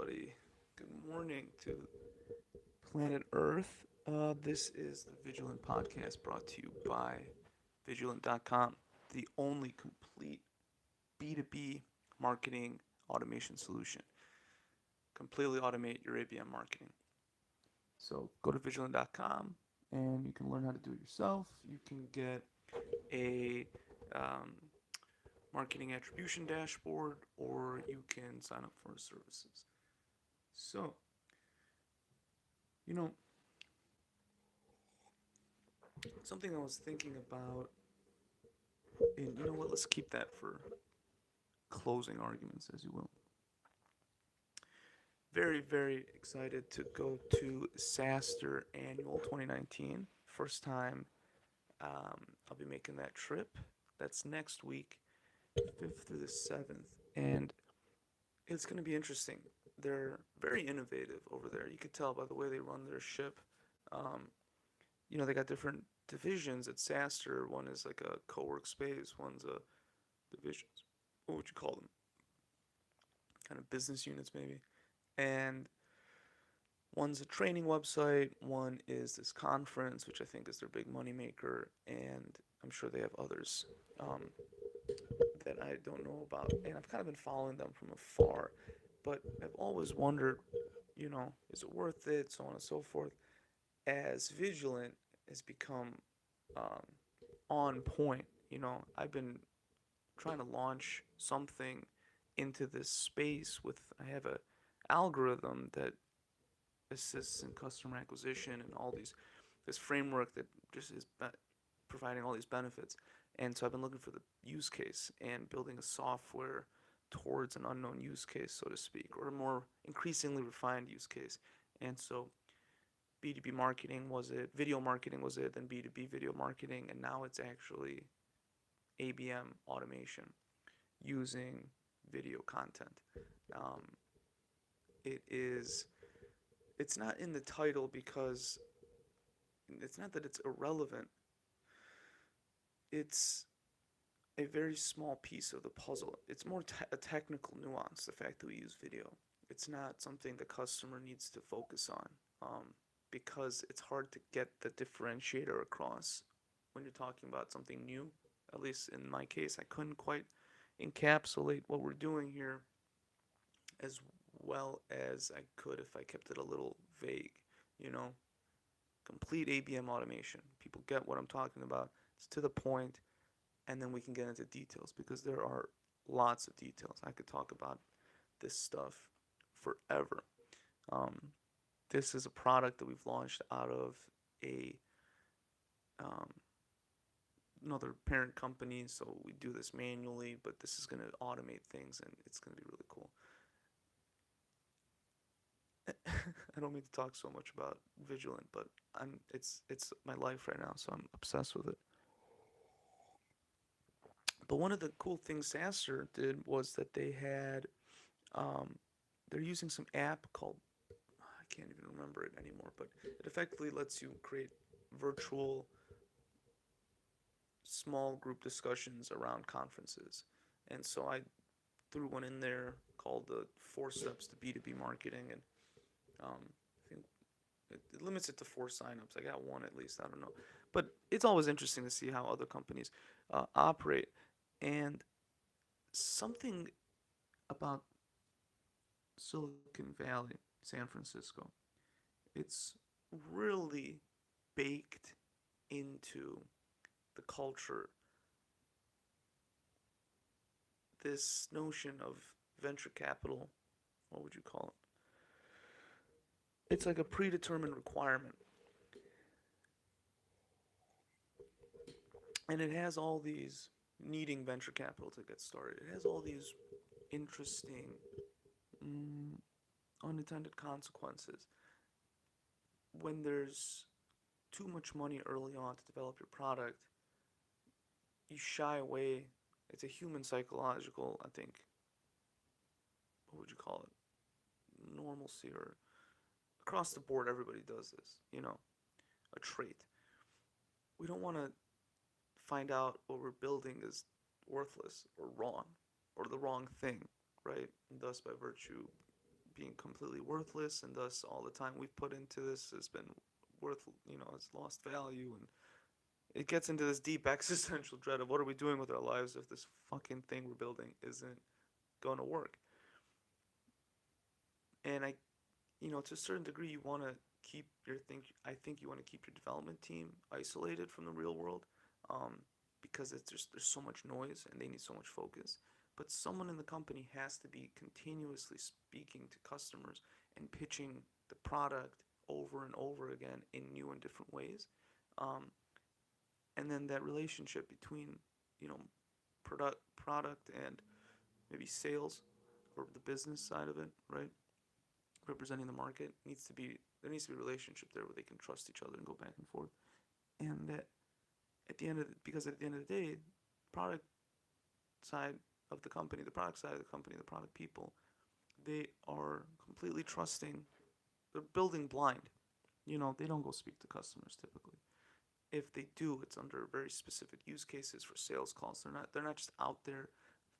everybody. Good morning to planet Earth. This is the Vidulant Podcast brought to you by Vidulant.com, the only complete B2B marketing automation solution. Completely automate your ABM marketing. So go to Vidulant.com and you can learn how to do it yourself. You can get a um, marketing attribution dashboard or you can sign up for services. So, you know, something I was thinking about, and you know what, let's keep that for closing arguments, as you will. Very, very excited to go to SaaStr Annual 2019. First time I'll be making that trip. That's next week, 5th through the 7th. And it's going to be interesting. They're very innovative over there. You could tell by the way they run their ship. Um, they got different divisions at SaaStr. One is like a co-work space, one's a divisions. What would you call them? Kind of business units, maybe. And one's a training website, one is this conference, which I think is their big moneymaker, and I'm sure they have others that I don't know about. And I've kind of been following them from afar, but I've always wondered, is it worth it, so on and so forth. As Vigilant has become um, on point, I've been trying to launch something into this space with, I have a algorithm that assists in customer acquisition and all this framework that just is providing all these benefits. And so I've been looking for the use case and building a software towards an unknown use case, so to speak, or a more increasingly refined use case. And so B2B marketing was it, video marketing was it, then B2B video marketing, and now it's actually ABM automation using video content. Um, it's not in the title because it's not that it's irrelevant. It's a very small piece of the puzzle. It's more a technical nuance, the fact that we use video. It's not something the customer needs to focus on because it's hard to get the differentiator across when you're talking about something new. At least in my case, I couldn't quite encapsulate what we're doing here as well as I could if I kept it a little vague, you know? Complete ABM automation. People get what I'm talking about. It's to the point, and then we can get into details because there are lots of details. I could talk about this stuff forever. Um, this is a product that we've launched out of a um, another parent company, so we do this manually, but this is going to automate things, and it's going to be really cool. I don't mean to talk so much about Vigilant, but it's my life right now, so I'm obsessed with it. But one of the cool things SaaStr did was that um, they're using some app called, I can't even remember it anymore, but it effectively lets you create virtual small group discussions around conferences. And so I threw one in there called the 4 Steps to B2B Marketing, and I think it limits it to 4 signups. I got one at least. I don't know, but it's always interesting to see how other companies operate. And something about Silicon Valley, San Francisco, it's really baked into the culture. This notion of venture capital, what would you call it? It's like a predetermined requirement. And it has all these needing venture capital to get started. It has all these interesting mm, unintended consequences. When there's too much money early on to develop your product, you shy away. It's a human psychological, I think, what would you call it? Normalcy, or across the board, everybody does this, a trait. We don't want to find out what we're building is worthless or wrong or the wrong thing, right? And thus, by virtue, being completely worthless, and thus all the time we've put into this has been has lost value, and it gets into this deep existential dread of what are we doing with our lives if this fucking thing we're building isn't going to work. And to a certain degree, you want to keep I think you want to keep your development team isolated from the real world, um, because there's so much noise and they need so much focus. But someone in the company has to be continuously speaking to customers and pitching the product over and over again in new and different ways. Um, and then that relationship between, you know, product and maybe sales or the business side of it, right? Representing the market there needs to be a relationship there where they can trust each other and go back and forth. And that because at the end of the day, product side of the company, the product side of the company, the product people, they are completely trusting. They're building blind. They don't go speak to customers typically. If they do, it's under very specific use cases for sales calls. They're not just out there,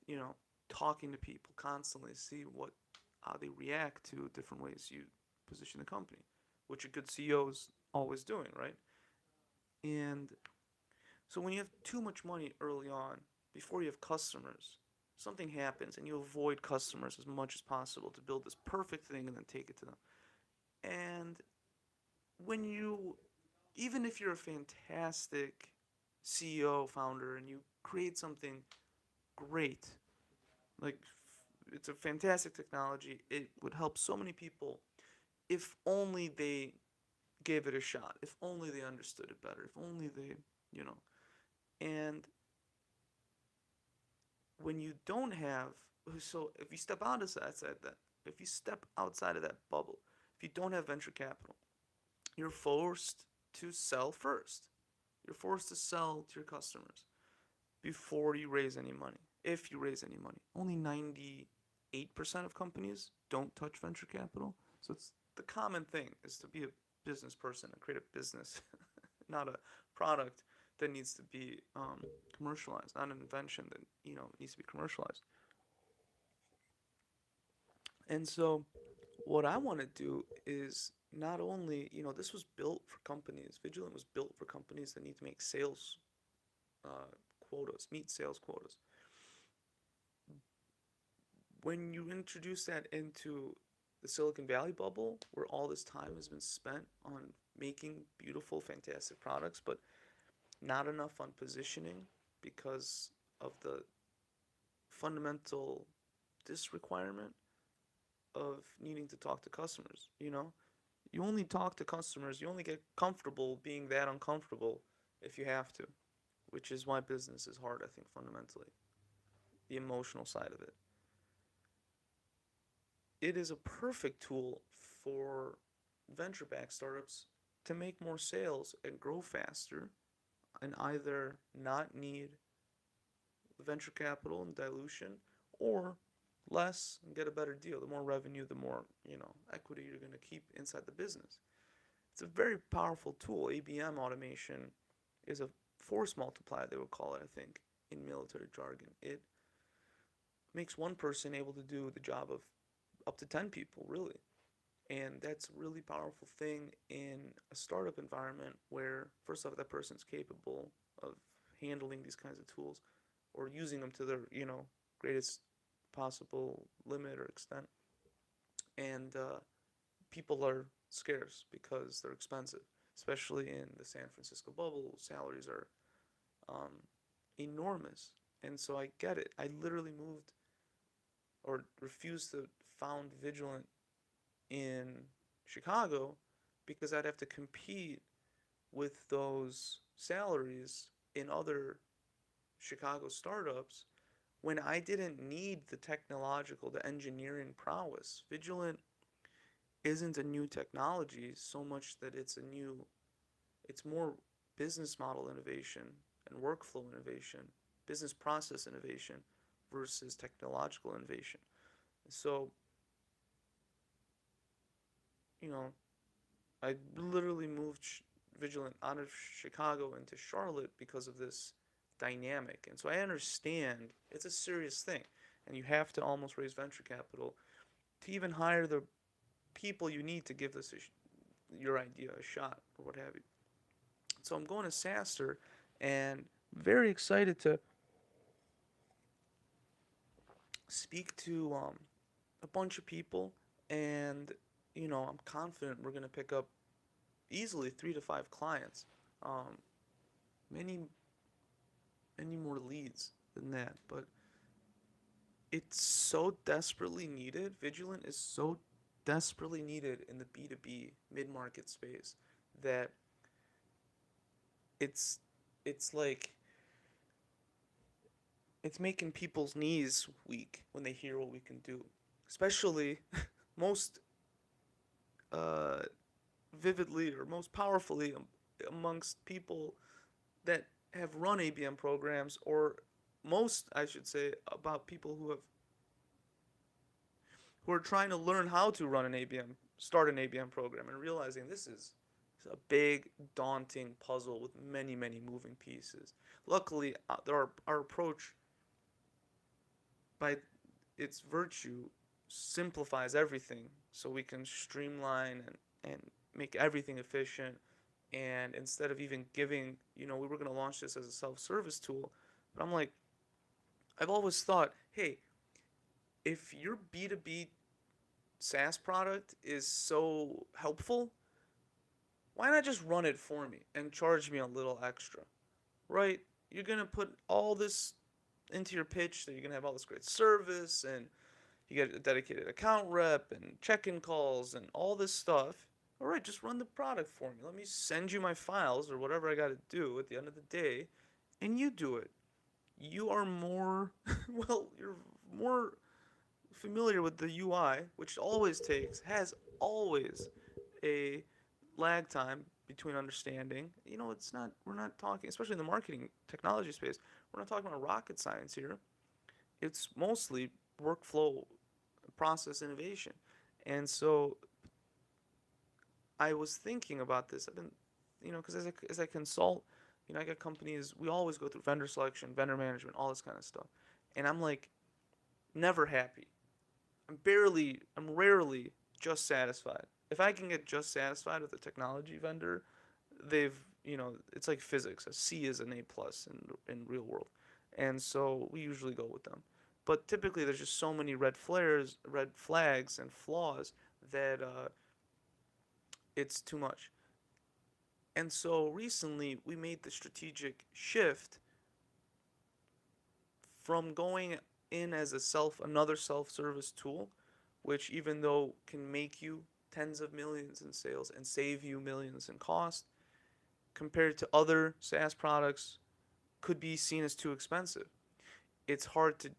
you know, talking to people constantly to see how they react to different ways you position the company, which a good CEO is always doing, right? And so when you have too much money early on, before you have customers, something happens and you avoid customers as much as possible to build this perfect thing and then take it to them. And when you, even if you're a fantastic CEO, founder, and you create something great, like it's a fantastic technology, it would help so many people if only they gave it a shot, if only they understood it better, if only they, you know. And when you don't have, so if you step if you step outside of that bubble, if you don't have venture capital, you're forced to sell first. You're forced to sell to your customers before you raise any money. If you raise any money, only 98% of companies don't touch venture capital. So it's the common thing is to be a business person and create a business, not a product that needs to be commercialized, not an invention that needs to be commercialized. And so, what I want to do is not only this was built for companies. Vidulant was built for companies that need to make sales meet sales quotas. When you introduce that into the Silicon Valley bubble, where all this time has been spent on making beautiful, fantastic products, but not enough on positioning because of the fundamental disrequirement of needing to talk to customers. You only talk to customers, you only get comfortable being that uncomfortable if you have to, which is why business is hard, I think, fundamentally. The emotional side of it. It is a perfect tool for venture-backed startups to make more sales and grow faster and either not need venture capital and dilution or less and get a better deal. The more revenue, the more, equity you're going to keep inside the business. It's a very powerful tool. ABM automation is a force multiplier, they would call it, I think, in military jargon. It makes one person able to do the job of up to 10 people, really. And that's a really powerful thing in a startup environment where, first off, that person's capable of handling these kinds of tools or using them to their, greatest possible limit or extent. And people are scarce because they're expensive, especially in the San Francisco bubble. Salaries are enormous. And so I get it. I literally moved or refused to found Vidulant in Chicago because I'd have to compete with those salaries in other Chicago startups when I didn't need the engineering prowess. Vidulant isn't a new technology so much that it's more business model innovation and workflow innovation, business process innovation versus technological innovation. So, I literally moved Vidulant out of Chicago into Charlotte because of this dynamic. And so I understand it's a serious thing. And you have to almost raise venture capital to even hire the people you need to give your idea a shot or what have you. So I'm going to SaaStr and very excited to speak to a bunch of people, and I'm confident we're going to pick up easily 3 to 5 clients, um, many many more leads than that, but it's so desperately needed. Vigilant is so desperately needed in the B2B mid-market space that it's it's like it's making people's knees weak when they hear what we can do. Especially most uh, vividly or most powerfully amongst people that have run ABM programs, or most, I should say, about people who are trying to learn how to run an ABM, start an ABM program, and realizing this is a big, daunting puzzle with many, many moving pieces. Luckily, our approach, by its virtue, simplifies everything so we can streamline and make everything efficient. And instead of even giving, we were going to launch this as a self-service tool, but I'm like, I've always thought, hey, if your B2B SaaS product is so helpful, why not just run it for me and charge me a little extra, right? You're going to put all this into your pitch that you're going to have all this great service, and you get a dedicated account rep and check-in calls and all this stuff. All right, just run the product for me. Let me send you my files or whatever I got to do at the end of the day, and you do it. You are more, well, you're more familiar with the UI, which has always a lag time between understanding. We're not talking, especially in the marketing technology space, we're not talking about rocket science here. It's mostly workflow process innovation. And so I was thinking about this. I've been, because as I consult, I got companies, we always go through vendor selection, vendor management, all this kind of stuff. And I'm like, never happy. I'm rarely just satisfied. If I can get just satisfied with a technology vendor, they've, it's like physics. A C is an A plus in real world. And so we usually go with them. But typically there's just so many red flags and flaws that it's too much. And so recently we made the strategic shift from going in as another self-service tool, which even though can make you tens of millions in sales and save you millions in cost, compared to other SaaS products, could be seen as too expensive. It's hard to,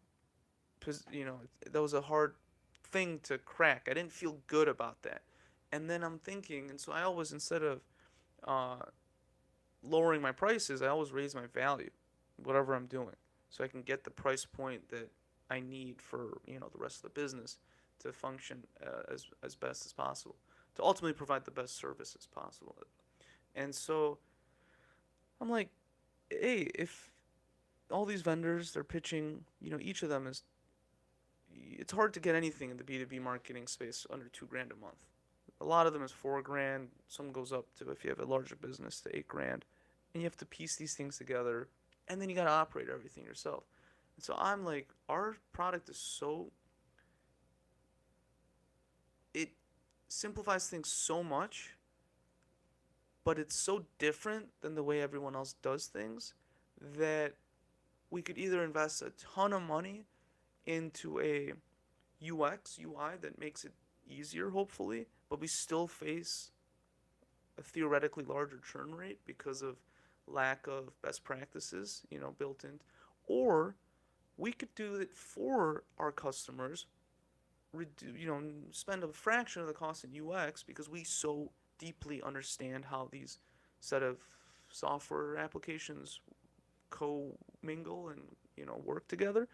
that was a hard thing to crack. I didn't feel good about that. And then I'm thinking, and so I always, instead of uh, lowering my prices, I always raise my value, whatever I'm doing, so I can get the price point that I need for the rest of the business to function as best as possible, to ultimately provide the best service as possible. And so I'm like, hey, if all these vendors they're pitching, each of them is, it's hard to get anything in the B2B marketing space under $2,000 a month. A lot of them is $4,000. Some goes up to, if you have a larger business, to $8,000, and you have to piece these things together, and then you got to operate everything yourself. And so I'm like, our product is it simplifies things so much, but it's so different than the way everyone else does things that we could either invest a ton of money into a UI that makes it easier, hopefully, but we still face a theoretically larger churn rate because of lack of best practices, built in. Or we could do it for our customers, spend a fraction of the cost in UX because we so deeply understand how these set of software applications co-mingle and work together,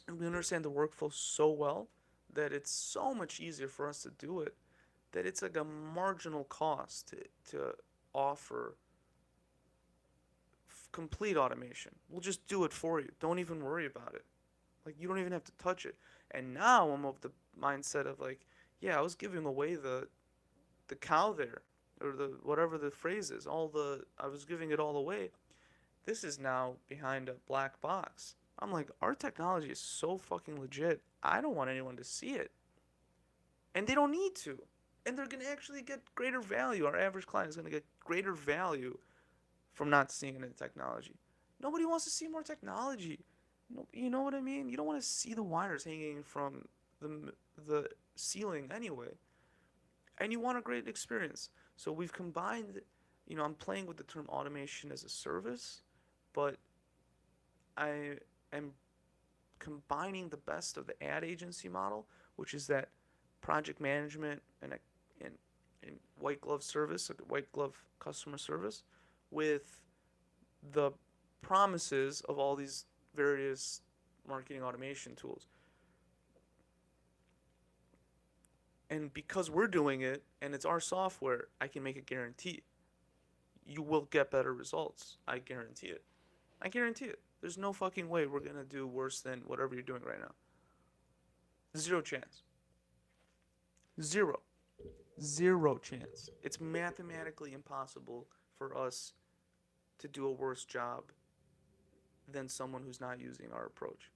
and we understand the workflow so well that it's so much easier for us to do it, that it's like a marginal cost to offer complete automation. We'll just do it for you. Don't even worry about it. Like, you don't even have to touch it. And now I'm of the mindset of like, yeah, I was giving away the cow there, or the whatever the phrase is. I was giving it all away. This is now behind a black box. I'm like, our technology is so fucking legit. I don't want anyone to see it, and they don't need to. And they're gonna actually get greater value. Our average client is gonna get greater value from not seeing any technology. Nobody wants to see more technology. No, you know what I mean? You don't want to see the wires hanging from the ceiling anyway. And you want a great experience. So we've combined, I'm playing with the term automation as a service, but I am combining the best of the ad agency model, which is that project management and white glove service, like white glove customer service, with the promises of all these various marketing automation tools. And because we're doing it and it's our software, I can make a guarantee. You will get better results. I guarantee it. I guarantee it. There's no fucking way we're going to do worse than whatever you're doing right now. Zero chance. Zero. Zero chance. It's mathematically impossible for us to do a worse job than someone who's not using our approach.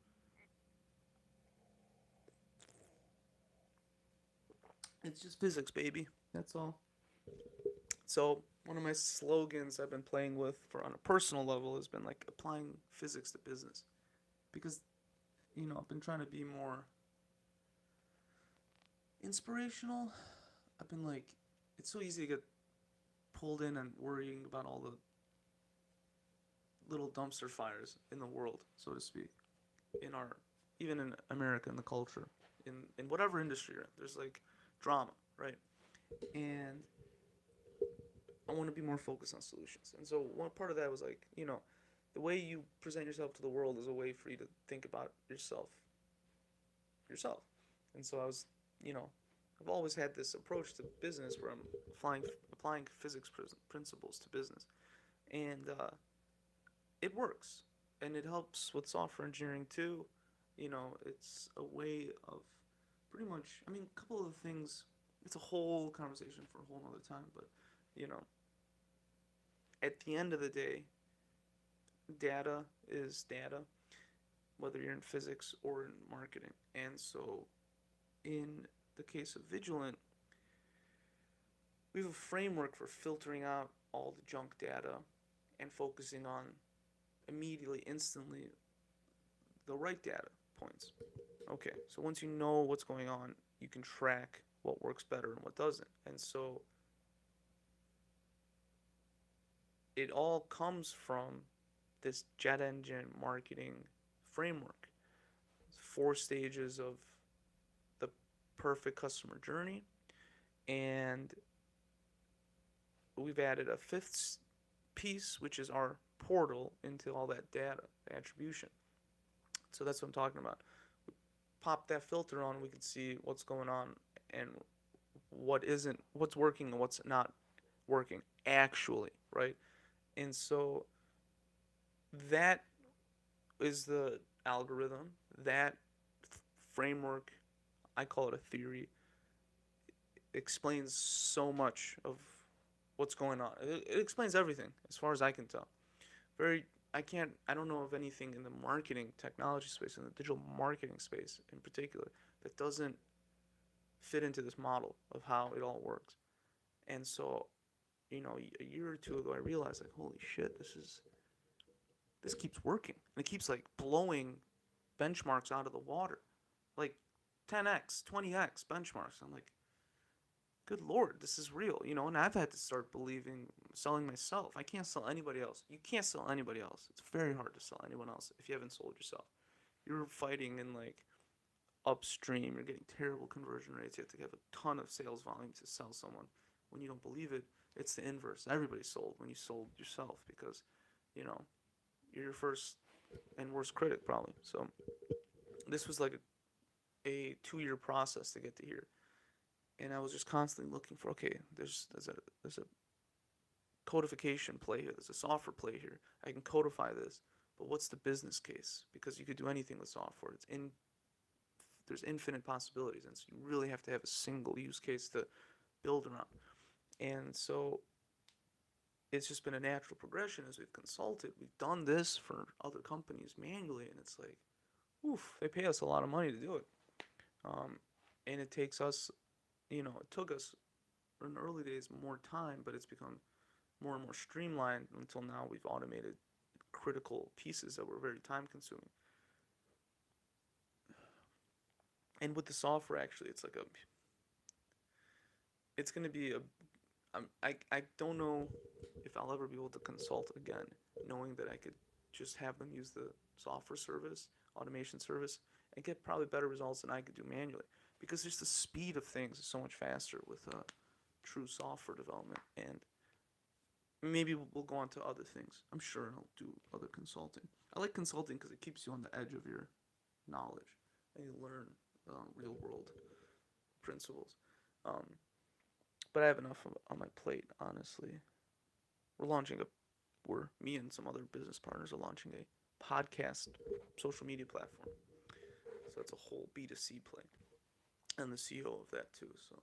It's just physics, baby. That's all. So, one of my slogans I've been playing with for on a personal level has been like applying physics to business. Because, I've been trying to be more inspirational. I've been like, it's so easy to get pulled in and worrying about all the little dumpster fires in the world, so to speak, even in America, in the culture, in whatever industry you're in, there's like drama, right? And I want to be more focused on solutions. And so one part of that was like, the way you present yourself to the world is a way for you to think about yourself. And so I was, I've always had this approach to business where I'm applying physics principles to business. And it works. And it helps with software engineering too. It's a way of pretty much, a couple of the things, it's a whole conversation for a whole nother time, but, at the end of the day, data is data, whether you're in physics or in marketing. And so, in the case of Vidulant, we have a framework for filtering out all the junk data and focusing on immediately, instantly, the right data points. Okay, so once you know what's going on, you can track what works better and what doesn't. And so it all comes from this jet engine marketing framework. 4 stages of the perfect customer journey, and we've added a 5th piece, which is our portal into all that data, the attribution. So that's what I'm talking about. We pop that filter on, we can see what's going on and what's working and what's not working actually, right? And so that is the algorithm, that framework, I call it a theory, explains so much of what's going on. It explains everything as far as I can tell. I don't know of anything in the marketing technology space, in the digital marketing space in particular, that doesn't fit into this model of how it all works. And so, a year or two ago, I realized, like, holy shit, this keeps working. And it keeps, like, blowing benchmarks out of the water. Like, 10x, 20x benchmarks. I'm like, good Lord, this is real, and I've had to start selling myself. I can't sell anybody else. You can't sell anybody else. It's very hard to sell anyone else if you haven't sold yourself. You're fighting in, like, upstream. You're getting terrible conversion rates. You have to have a ton of sales volume to sell someone. When you don't believe it, it's the inverse. Everybody's sold when you sold yourself because, you're your first and worst critic probably. So this was like a 2-year process to get to here. And I was just constantly looking for, okay, there's a codification play here. There's a software play here. I can codify this. But what's the business case? Because you could do anything with software. There's infinite possibilities, and so you really have to have a single use case to build around. And so it's just been a natural progression as we've consulted. We've done this for other companies manually, and it's like, oof, they pay us a lot of money to do it. And it takes us, it took us in the early days more time, but it's become more and more streamlined until now we've automated critical pieces that were very time consuming. And with the software, actually, it's going to be I don't know if I'll ever be able to consult again, knowing that I could just have them use the software service, automation service, and get probably better results than I could do manually. Because just the speed of things is so much faster with true software development. And maybe we'll go on to other things. I'm sure I'll do other consulting. I like consulting because it keeps you on the edge of your knowledge and you learn real world principles. Um, but I have enough on my plate, honestly. We're launching me and some other business partners are launching a podcast social media platform. So it's a whole B2C play. And the CEO of that too. So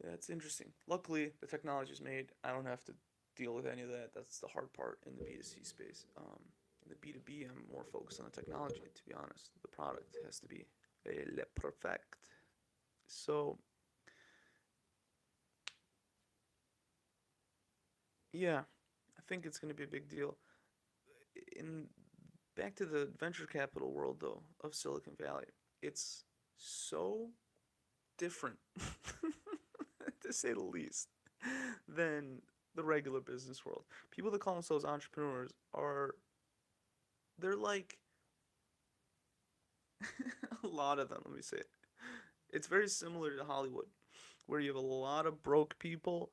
yeah, it's interesting. Luckily, the technology's made. I don't have to deal with any of that. That's the hard part in the B2C space. In the B2B, I'm more focused on the technology, to be honest. The product has to be le perfect. So yeah, I think it's going to be a big deal. In Back to the venture capital world though of Silicon Valley, it's so different, to say the least, than the regular business world. People that call themselves entrepreneurs they're like a lot of them. Let me say it. It's very similar to Hollywood, where you have a lot of broke people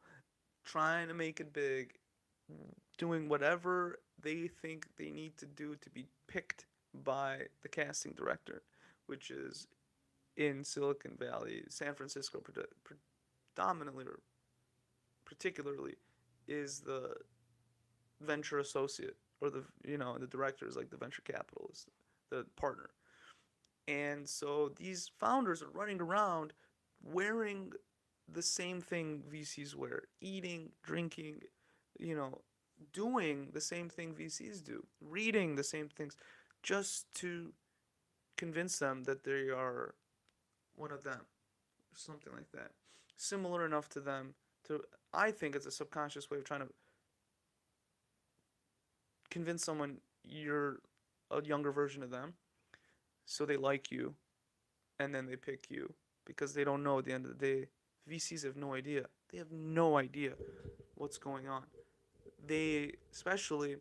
trying to make it big, doing whatever they think they need to do to be picked by the casting director, which is in Silicon Valley, San Francisco predominantly or particularly is the venture associate, or the director is like the venture capitalist, the partner. And so these founders are running around wearing the same thing VCs wear, eating, drinking, you know, doing the same thing VCs do, reading the same things, just to convince them that they are one of them, or something like that. Similar enough to them to, I think it's a subconscious way of trying to convince someone you're a younger version of them, so they like you, and then they pick you because they don't know at the end of the day. VCs have no idea. They have no idea what's going on. Especially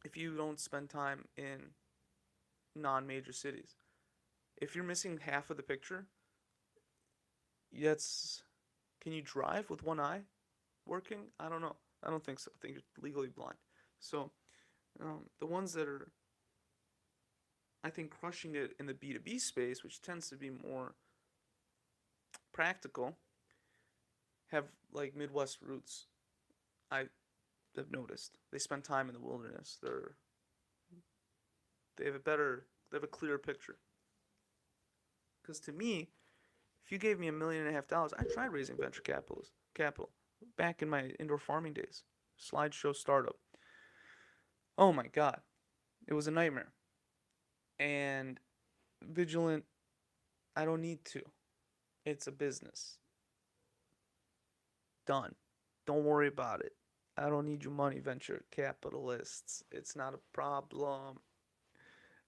if you don't spend time in non-major cities. If you're missing half of the picture, that's, can you drive with one eye working? I don't know. I don't think so. I think you're legally blind. So the ones that are, I think, crushing it in the B2B space, which tends to be more practical, have like Midwest roots. I have noticed they spend time in the wilderness. They have a clearer picture. Because to me, if you gave me $1.5 million, I tried raising venture capital back in my indoor farming days. Slideshow startup. Oh my god, it was a nightmare. And Vidulant, I don't need to. It's a business. Done. Don't worry about it. I don't need your money, venture capitalists. It's not a problem.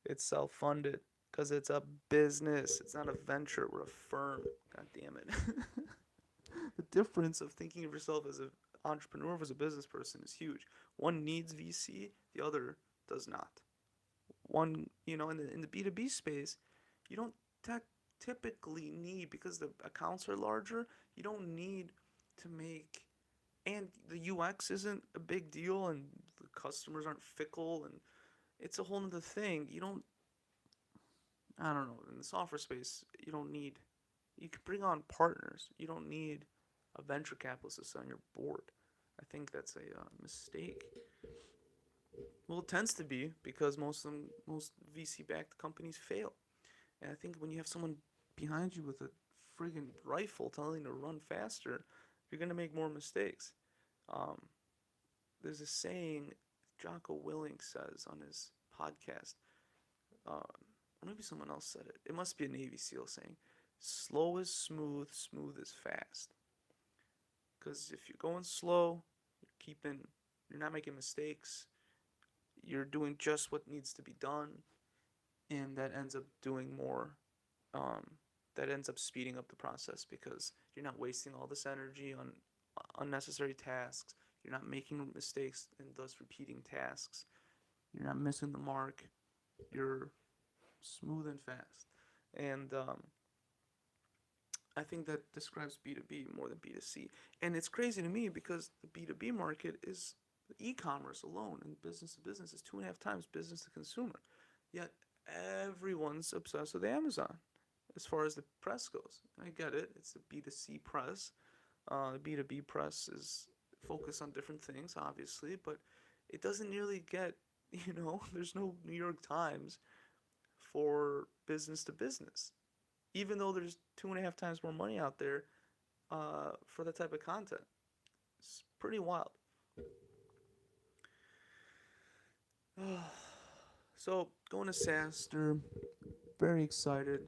It's self-funded because it's a business. It's not a venture. We're a firm. God damn it. The difference of thinking of yourself as an entrepreneur as a business person is huge. One needs VC, the other does not. One, in the B2B space, you don't typically need, because the accounts are larger, you don't need to make, and the UX isn't a big deal, and the customers aren't fickle, and it's a whole nother thing. I don't know, in the software space, you can bring on partners. You don't need a venture capitalist on your board. I think that's a mistake. Well, it tends to be because most VC-backed companies fail. And I think when you have someone behind you with a friggin' rifle telling you to run faster, you're gonna make more mistakes. Um, there's a saying Jocko Willink says on his podcast. Or maybe someone else said it. It must be a Navy SEAL saying, "Slow is smooth, smooth is fast." Because if you're going slow, you're not making mistakes. You're doing just what needs to be done, and that ends up doing more. Um, that ends up speeding up the process because you're not wasting all this energy on unnecessary tasks. You're not making mistakes and thus repeating tasks. You're not missing the mark. You're smooth and fast. And I think that describes B2B more than B2C. And it's crazy to me because the B2B market is e-commerce alone, and business to business is 2.5 times business to consumer. Yet everyone's obsessed with Amazon as far as the press goes. I get it. It's the B2C press. The B2B press is focused on different things, obviously, but it doesn't nearly get, there's no New York Times for business to business. Even though there's 2.5 times more money out there for that type of content. It's pretty wild. So, going to SaaStr, very excited.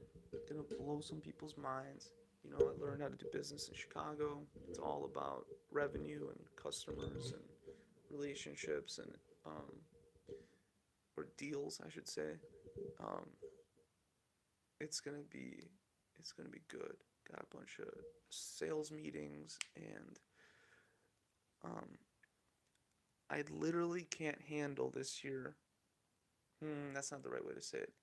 Gonna blow some people's minds. I learned how to do business in Chicago. It's all about revenue and customers and relationships and or deals, I should say. Um, it's gonna be it's gonna be good. Got a bunch of sales meetings and um, I literally can't handle this year. That's not the right way to say it.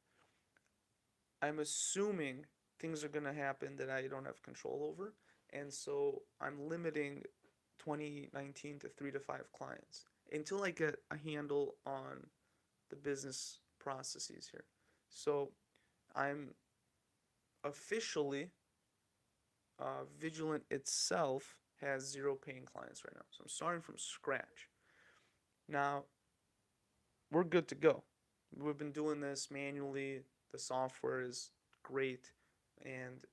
I'm assuming things are gonna happen that I don't have control over, and so I'm limiting 2019 to 3 to 5 clients until I get a handle on the business processes here. So I'm officially Vidulant itself has 0 paying clients right now. So I'm starting from scratch. Now we're good to go. We've been doing this manually. The software is great, and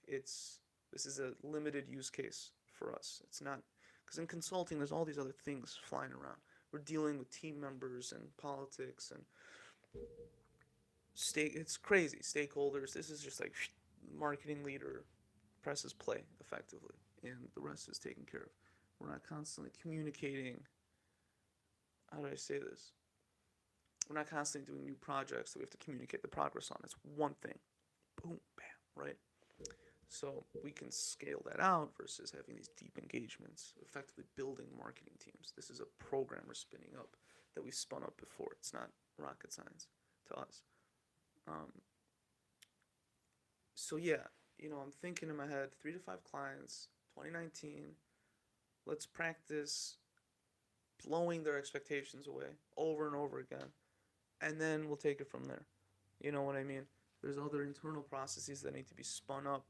it's this is a limited use case for us. It's not because in consulting there's all these other things flying around. We're dealing with team members and politics and it's crazy stakeholders. This is just like marketing leader presses play effectively, and the rest is taken care of. We're not constantly communicating. How do I say this? We're not constantly doing new projects that we have to communicate the progress on. It's one thing. Boom, bam, right? So we can scale that out versus having these deep engagements, effectively building marketing teams. This is a program we're spinning up that we spun up before. It's not rocket science to us. Um, so yeah, I'm thinking in my head 3 to 5 clients, 2019. Let's practice blowing their expectations away over and over again, and then we'll take it from there. You know what I mean? There's other internal processes that need to be spun up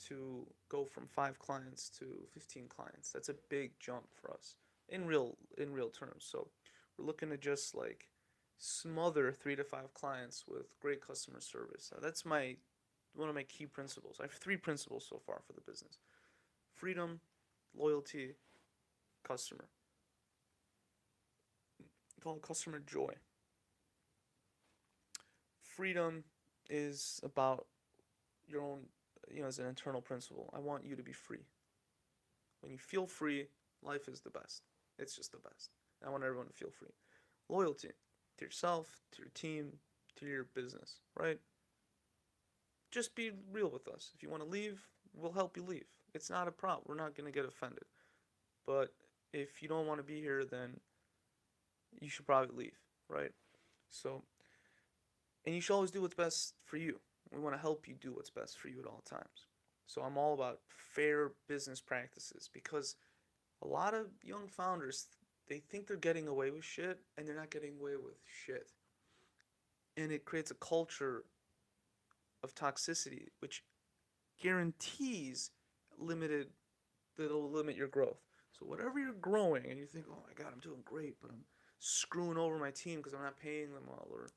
to go from 5 clients to 15 clients. That's a big jump for us in real terms. So we're looking to just like smother 3 to 5 clients with great customer service. That's one of my key principles. I have 3 principles so far for the business: freedom, loyalty, customer. I call it customer joy. Freedom is about your own, as an internal principle. I want you to be free. When you feel free, life is the best. It's just the best. I want everyone to feel free. Loyalty to yourself, to your team, to your business, right? Just be real with us. If you want to leave, we'll help you leave. It's not a problem. We're not going to get offended. But if you don't want to be here, then you should probably leave, right? So, and you should always do what's best for you. We want to help you do what's best for you at all times. So I'm all about fair business practices because a lot of young founders, they think they're getting away with shit and they're not getting away with shit. And it creates a culture of toxicity which guarantees limited that'll limit your growth. So whatever you're growing and you think, "Oh my god, I'm doing great, but I'm screwing over my team because I'm not paying them well or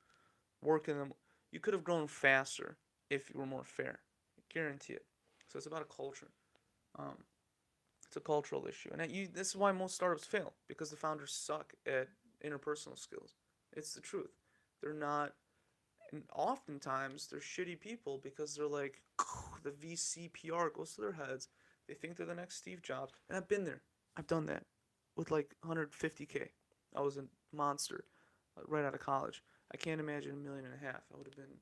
working them. You could have grown faster if you were more fair. I guarantee it. So it's about a culture. Um, it's a cultural issue, and this is why most startups fail because the founders suck at interpersonal skills. It's the truth. They're not, and oftentimes they're shitty people because they're like the VC PR goes to their heads. They think they're the next Steve Jobs, and I've been there. I've done that with like 150K. I was a monster right out of college. I can't imagine 1.5 million. I would have been,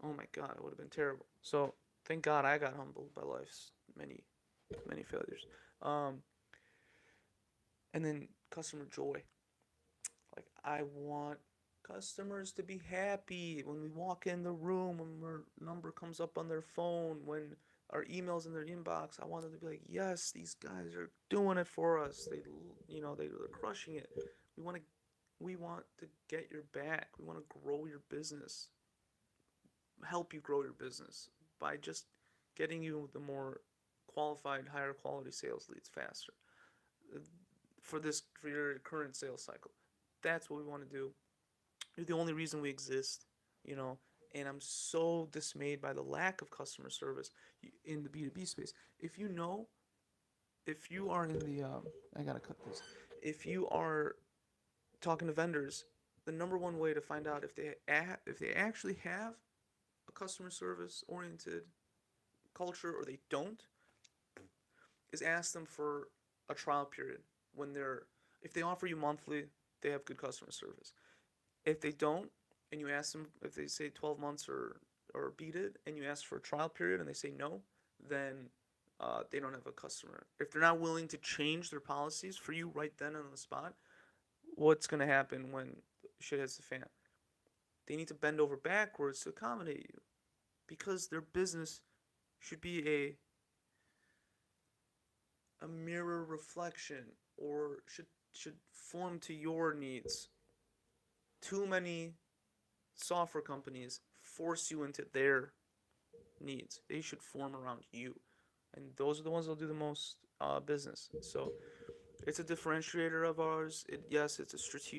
oh my god, it would have been terrible. So thank God I got humbled by life's many failures. Um, and then customer joy. Like I want customers to be happy when we walk in the room, when our number comes up on their phone, when our emails in their inbox. I want them to be like, yes, these guys are doing it for us. They're crushing it. We want to we want to get your back. We want to grow your business, help you grow your business by just getting you the more qualified, higher quality sales leads faster for your current sales cycle. That's what we want to do. You're the only reason we exist, you know. And I'm so dismayed by the lack of customer service in the B2B space. If you are in the, I gotta cut this. If you are talking to vendors, the number one way to find out if they actually have a customer service oriented culture or they don't is ask them for a trial period when they're if they offer you monthly, they have good customer service. If they don't, and you ask them if they say 12 months or beat it, and you ask for a trial period and they say no, then they don't have a customer. If they're not willing to change their policies for you right then on the spot, what's going to happen when shit hits the fan? They need to bend over backwards to accommodate you because their business should be a mirror reflection or should form to your needs. Too many software companies force you into their needs. They should form around you, and those are the ones that'll do the most business. So it's a differentiator of ours. Yes, it's a strategic